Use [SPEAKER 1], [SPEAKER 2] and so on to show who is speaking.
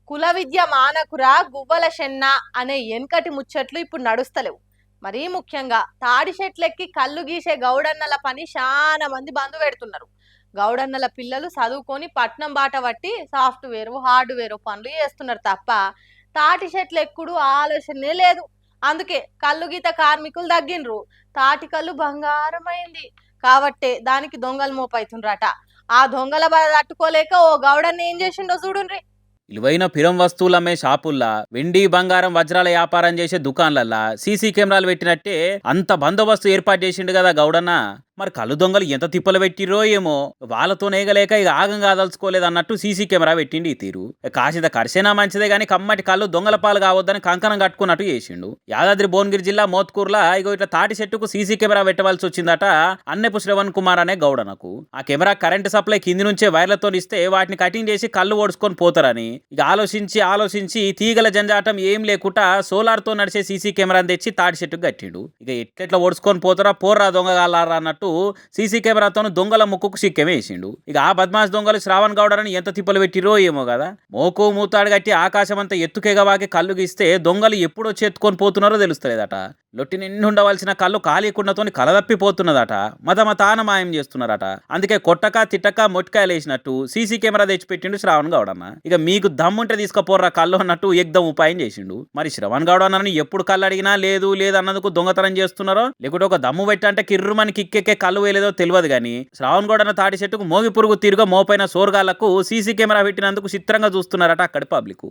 [SPEAKER 1] కుల విద్య మానకురా గువ్వల షెన్న అనే ఎనకటి ముచ్చట్లు ఇప్పుడు నడుస్తలేవు. మరీ ముఖ్యంగా తాడి చెట్లెక్కి కళ్ళు గీసే గౌడన్నల పని చాలా మంది బంధు పెడుతున్నారు. గౌడన్నల పిల్లలు చదువుకొని పట్నం బాట పట్టి సాఫ్ట్వేర్ హార్డ్వేర్ పనులు చేస్తున్నారు తప్ప తాటి చెట్లు ఎక్కుడు ఆలోచనే లేదు. అందుకే కళ్ళు గీత కార్మికులు తగ్గినరు. తాటి కళ్ళు బంగారమైంది కాబట్టే దానికి దొంగలు మోపైతుండ్రట. ఆ దొంగల బాధ తట్టుకోలేక ఓ గౌడన్న ఏం చేసిండో చూడుండ్రి.
[SPEAKER 2] విలువైన పిరం వస్తువులు అమ్మే షాపుల్లా, వెండి బంగారం వజ్రాల వ్యాపారం చేసే దుకాన్లల్లా సీసీ కెమెరాలు పెట్టినట్టే అంత బందోబస్తు ఏర్పాటు చేసిండు కదా గౌడన్న. మరి కళ్ళు దొంగలు ఎంత తిప్పలు పెట్టిరో ఏమో, వాళ్ళతో నేగలేక ఇక ఆగం కాదలుచుకోలేదు అన్నట్టు సీసీ కెమెరా పెట్టిండి ఈ తీరు. కాసింత కరిసేనా మంచిదే గానీ కమ్మటి కళ్ళు దొంగల పాలు కావద్దని కంకణం కట్టుకున్నట్టు చేసిండు. యాదాద్రి భువనగిరి జిల్లా మోత్కూర్లా ఇగో ఇట్లా తాటి చెట్టుకు సీసీ కెమెరా పెట్టవలసి వచ్చిందట అన్నెపు శ్రవణ్ కుమార్ అనే గౌడనకు. ఆ కెమెరా కరెంటు సప్లై కింది నుంచే వైర్లతో ఇస్తే వాటిని కటింగ్ చేసి కళ్ళు ఓడుచుకొని పోతారని ఇక ఆలోచించి తీగల జంజాటం ఏం లేకుండా సోలార్ తో నడిచే సీసీ కెమెరాని తెచ్చి తాటి చెట్టుకు కట్టిండు. ఇక ఎట్లెట్లా ఓడుచుకొని పోతారా పోర్రా దొంగగాలారా అన్నట్టు సీసీ కెమెరాతో దొంగల ముక్కుకు సిక్కెమే వేసిండు. ఇక ఆ బద్మాస్ దొంగలు శ్రావణ్ గౌడని ఎంత తిప్పలు పెట్టిరో ఏమో కదా. మోకు మూతాడు కట్టి ఆకాశం అంతా ఎత్తుకెగవాకి కళ్ళు గీస్తే దొంగలు ఎప్పుడు వచ్చి ఎత్తుకొని పోతున్నారో తెలుస్తలేదట. లొట్టి నిండి ఉండవలసిన కళ్ళు కాలీకుండతోని కలదప్పిపోతున్నదట. మతమతాన మాయం చేస్తున్నారట. అందుకే కొట్టక తిట్టక మొట్టికాయలు వేసినట్టు సీసీ కెమెరా తెచ్చిపెట్టిండు శ్రావణ్ గౌడన్న. ఇక మీకు దమ్ముంటే తీసుకుపోర్రా కళ్ళు అన్నట్టు ఎగ్దం ఉపాయం చేసిండు. మరి శ్రవణ్ గౌడన్నని ఎప్పుడు కళ్ళు అడిగినా లేదు లేదు అన్నందుకు దొంగతనం చేస్తున్నారో లేకుంటే ఒక దమ్ము పెట్టి అంటే కిర్రుమని కిక్కెక్కే కళ్ళు వేయలేదో తెలియదు కానీ శ్రావణ్ గౌడన్న తాటి చెట్టుకు మోగి పురుగు తిరుగా మోపైన సోర్గాళ్లకు సీసీ కెమెరా పెట్టినందుకు చిత్రంగా చూస్తున్నారట అక్కడి పబ్లిక్.